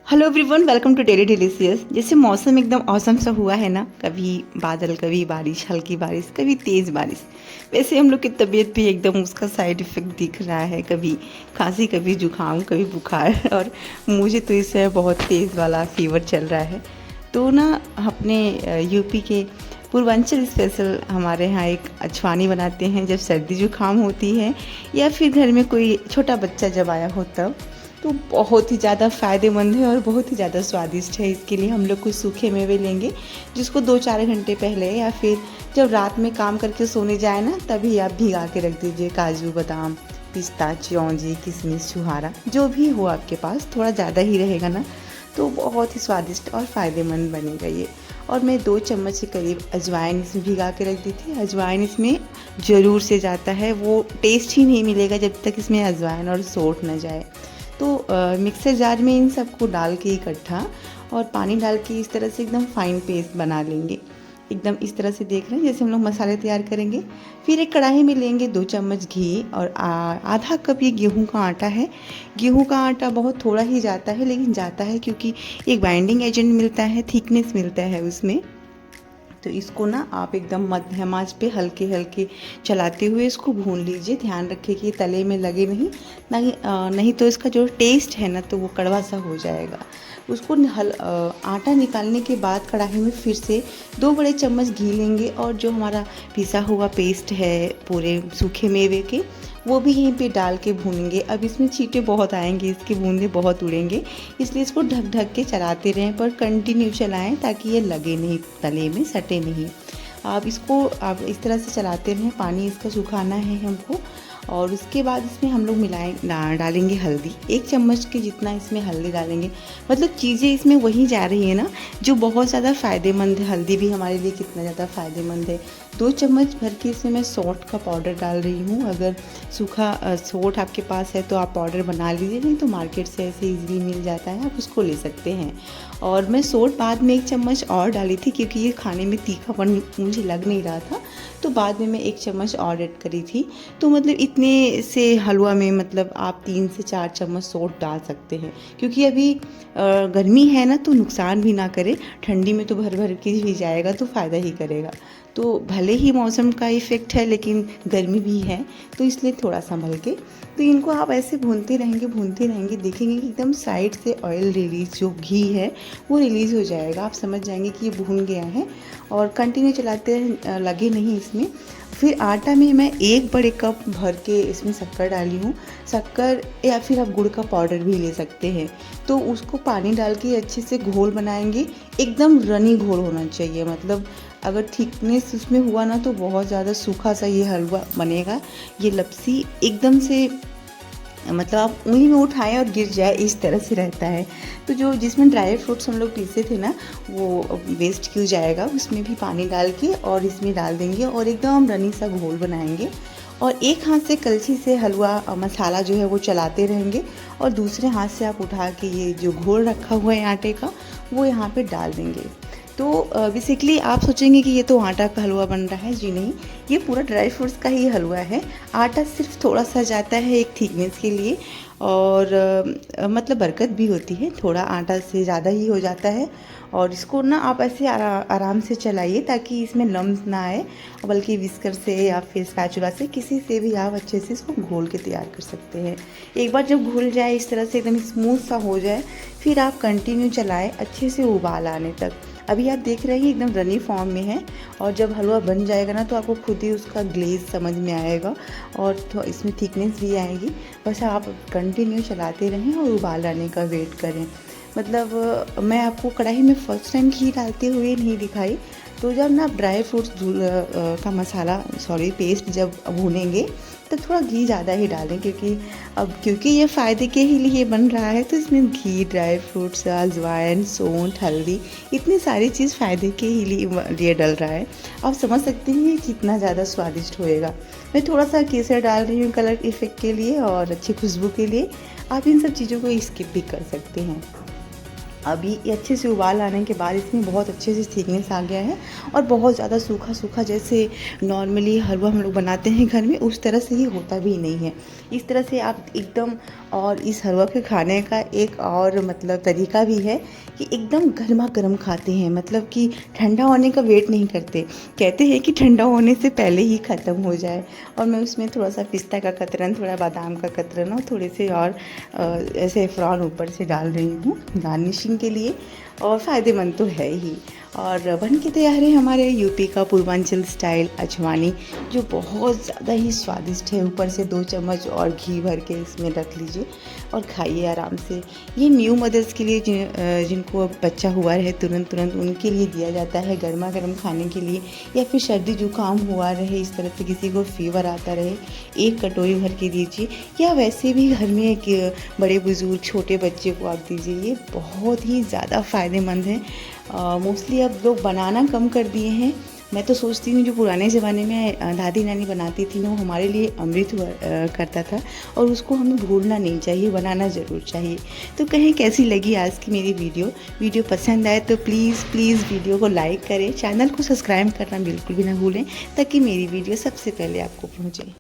Hello everyone, welcome to daily delicious. जैसे मौसम एकदम औसम सा हुआ है ना, कभी बादल, कभी बारिश, हल्की बारिश, कभी तेज़ बारिश। वैसे हम लोग की तबीयत भी एकदम उसका साइड इफ़ेक्ट दिख रहा है। कभी खांसी, कभी जुकाम, कभी बुखार और मुझे तो इस समय बहुत तेज़ वाला फीवर चल रहा है। तो ना अपने यूपी के पूर्वांचल स्पेशल हमारे यहाँ एक अजवानी बनाते हैं जब सर्दी जुकाम होती है, या फिर घर में कोई छोटा बच्चा जब आया हो तब। तो बहुत ही ज़्यादा फ़ायदेमंद है और बहुत ही ज़्यादा स्वादिष्ट है। इसके लिए हम लोग कुछ सूखे मेवे लेंगे, जिसको 2-4 घंटे पहले या फिर जब रात में काम करके सोने जाए ना, तभी आप भिगा के रख दीजिए। काजू, बादाम, पिस्ता, चिरौंजी, किशमिश, छुहारा, जो भी हो आपके पास, थोड़ा ज़्यादा ही रहेगा ना, तो बहुत ही स्वादिष्ट और फ़ायदेमंद बनेगा ये। और मैं 2 चम्मच के करीब अजवाइन इसमें भिगा के रख दी थी। अजवाइन इसमें ज़रूर से जाता है, वो टेस्ट ही नहीं मिलेगा जब तक इसमें अजवाइन और सौंठ न जाए। तो मिक्सर जार में इन सबको डाल के इकट्ठा और पानी डाल के इस तरह से एकदम फाइन पेस्ट बना लेंगे। एकदम इस तरह से देख रहे हैं जैसे हम लोग मसाले तैयार करेंगे। फिर एक कढ़ाई में लेंगे 2 चम्मच घी और आधा कप ये गेहूं का आटा है। गेहूं का आटा बहुत थोड़ा ही जाता है, लेकिन जाता है क्योंकि एक बाइंडिंग एजेंट मिलता है, थिकनेस मिलता है उसमें। तो इसको ना आप एकदम मध्यम आंच पे हल्के हल्के चलाते हुए इसको भून लीजिए। ध्यान रखिए कि तले में लगे नहीं तो इसका जो टेस्ट है ना, तो वो कड़वा सा हो जाएगा। उसको आटा निकालने के बाद कढ़ाई में फिर से 2 बड़े चम्मच घी लेंगे और जो हमारा पिसा हुआ पेस्ट है पूरे सूखे मेवे के, वो भी यहीं पे डाल के भूनेंगे। अब इसमें छींटे बहुत आएंगे, इसके बूंदे बहुत उड़ेंगे, इसलिए इसको ढक ढक के चलाते रहें, पर कंटिन्यू चलाएं ताकि ये लगे नहीं, तले में सटे नहीं। आप इस तरह से चलाते रहें। पानी इसका सुखाना है हमको। और उसके बाद इसमें हम लोग डालेंगे हल्दी। 1 चम्मच के जितना इसमें हल्दी डालेंगे। मतलब चीज़ें इसमें वही जा रही है ना जो बहुत ज़्यादा फ़ायदेमंद है। हल्दी भी हमारे लिए कितना ज़्यादा फ़ायदेमंद है। 2 चम्मच भर के इसमें मैं सौंठ का पाउडर डाल रही हूँ। अगर सूखा सौंठ आपके पास है तो आप पाउडर बना लीजिए, नहीं तो मार्केट से ऐसे ईजिली मिल जाता है, आप उसको ले सकते हैं। और मैं सौंठ बाद में 1 चम्मच और डाली थी क्योंकि ये खाने में तीखापन मुझे लग नहीं रहा था, तो बाद में मैं 1 चम्मच और ऐड करी थी। तो मतलब इतने से हलवा में मतलब आप 3 से 4 चम्मच सौंठ डाल सकते हैं, क्योंकि अभी गर्मी है ना, तो नुकसान भी ना करे। ठंडी में तो भर भर के ही जाएगा तो फ़ायदा ही करेगा। तो भले ही मौसम का इफ़ेक्ट है, लेकिन गर्मी भी है, तो इसलिए थोड़ा संभल के। तो इनको आप ऐसे भूनते रहेंगे, देखेंगे कि एकदम साइड से ऑयल रिलीज़, जो घी है वो रिलीज़ हो जाएगा। आप समझ जाएंगे कि ये भून गया है। और कंटिन्यू चलाते लगे नहीं इसमें। फिर आटा में मैं 1 बड़े कप भर के इसमें शक्कर डाली हूँ। शक्कर या फिर आप गुड़ का पाउडर भी ले सकते हैं। तो उसको पानी डाल के अच्छे से घोल बनाएंगे। एकदम रनी घोल होना चाहिए, मतलब अगर थिकनेस उसमें हुआ ना तो बहुत ज़्यादा सूखा सा ये हलवा बनेगा। ये लपसी एकदम से, मतलब आप उंगली में उठाएं और गिर जाए, इस तरह से रहता है। तो जो जिसमें ड्राई फ्रूट्स हम लोग पीसे थे ना, वो वेस्ट क्यों जाएगा। उसमें भी पानी डाल के और इसमें डाल देंगे और एकदम रनी सा घोल बनाएंगे। और एक हाथ से कलछी से हलवा मसाला जो है वो चलाते रहेंगे और दूसरे हाथ से आप उठा के ये जो घोल रखा हुआ है आटे का, वो यहाँ पे डाल देंगे। तो बेसिकली आप सोचेंगे कि ये तो आटा का हलवा बन रहा है। जी नहीं, ये पूरा ड्राई फ्रूट्स का ही हलवा है। आटा सिर्फ थोड़ा सा जाता है एक थिकनेस के लिए, और मतलब बरकत भी होती है, थोड़ा आटा से ज़्यादा ही हो जाता है। और इसको ना आप ऐसे आराम से चलाइए ताकि इसमें लम्स ना आए, बल्कि विस्कर से या फिर स्पैचुला से, किसी से भी आप अच्छे से इसको घोल के तैयार कर सकते हैं। एक बार जब घुल जाए इस तरह से, एकदम स्मूथ सा हो जाए, फिर आप कंटिन्यू चलाएं अच्छे से उबाल आने तक। अभी आप देख रहे हैं एकदम रनी फॉर्म में है। और जब हलवा बन जाएगा ना, तो आपको खुद ही उसका ग्लेज समझ में आएगा और तो इसमें थिकनेस भी आएगी। बस आप कंटिन्यू चलाते रहें और उबाल आने का वेट करें। मतलब मैं आपको कढ़ाई में फर्स्ट टाइम घी डालते हुए नहीं दिखाई। तो जब ना आप ड्राई फ्रूट्स का मसाला पेस्ट जब भूनेंगे, तो थोड़ा घी ज़्यादा ही डालें, क्योंकि ये फ़ायदे के ही लिए बन रहा है। तो इसमें घी, ड्राई फ्रूट्स, अजवाइन, सौंठ, हल्दी, इतनी सारी चीज़ फ़ायदे के ही लिए डल रहा है। आप समझ सकते हैं कि कितना ज़्यादा स्वादिष्ट होएगा। मैं थोड़ा सा केसर डाल रही हूँ कलर इफ़ेक्ट के लिए और अच्छी खुशबू के लिए। आप इन सब चीज़ों को स्किप भी कर सकते हैं। अभी ये अच्छे से उबाल आने के बाद इसमें बहुत अच्छे से थिकनेस आ गया है और बहुत ज़्यादा सूखा सूखा जैसे नॉर्मली हलवा हम लोग बनाते हैं घर में, उस तरह से ही होता भी नहीं है। इस तरह से आप एकदम और इस हलवा के खाने का एक और मतलब तरीका भी है कि एकदम गर्मा गर्म खाते हैं, मतलब कि ठंडा होने का वेट नहीं करते। कहते हैं कि ठंडा होने से पहले ही ख़त्म हो जाए। और मैं उसमें थोड़ा सा पिस्ता का कतरन, थोड़ा बादाम का कतरन और थोड़े से और ऐसे फ़्रॉन ऊपर से डाल रही हूँ गार्निशिंग के लिए, और फ़ायदेमंद तो है ही। और बन के तैयार है हमारे यूपी का पूर्वांचल स्टाइल अजवानी, जो बहुत ज़्यादा ही स्वादिष्ट है। ऊपर से 2 चम्मच और घी भर के इसमें रख लीजिए और खाइए आराम से। ये न्यू मदर्स के लिए, जिनको बच्चा हुआ रहे तुरंत उनके लिए दिया जाता है गर्मा गर्म खाने के लिए, या फिर सर्दी जुकाम हुआ रहे, इस तरह से किसी को फीवर आता रहे, 1 कटोरी भर के दीजिए। या वैसे भी घर में एक बड़े बुज़ुर्ग छोटे बच्चे को आप दीजिए, ये बहुत ही ज़्यादा फ़ायदेमंद है। मोस्टली अब लोग बनाना कम कर दिए हैं। मैं तो सोचती हूँ जो पुराने ज़माने में दादी नानी बनाती थी ना, वो हमारे लिए अमृत हुआ करता था, और उसको हमें भूलना नहीं चाहिए, बनाना ज़रूर चाहिए। तो कहें कैसी लगी आज की मेरी वीडियो पसंद आए तो प्लीज़ वीडियो को लाइक करें, चैनल को सब्सक्राइब करना बिल्कुल भी ना भूलें, ताकि मेरी वीडियो सबसे पहले आपको पहुँचे।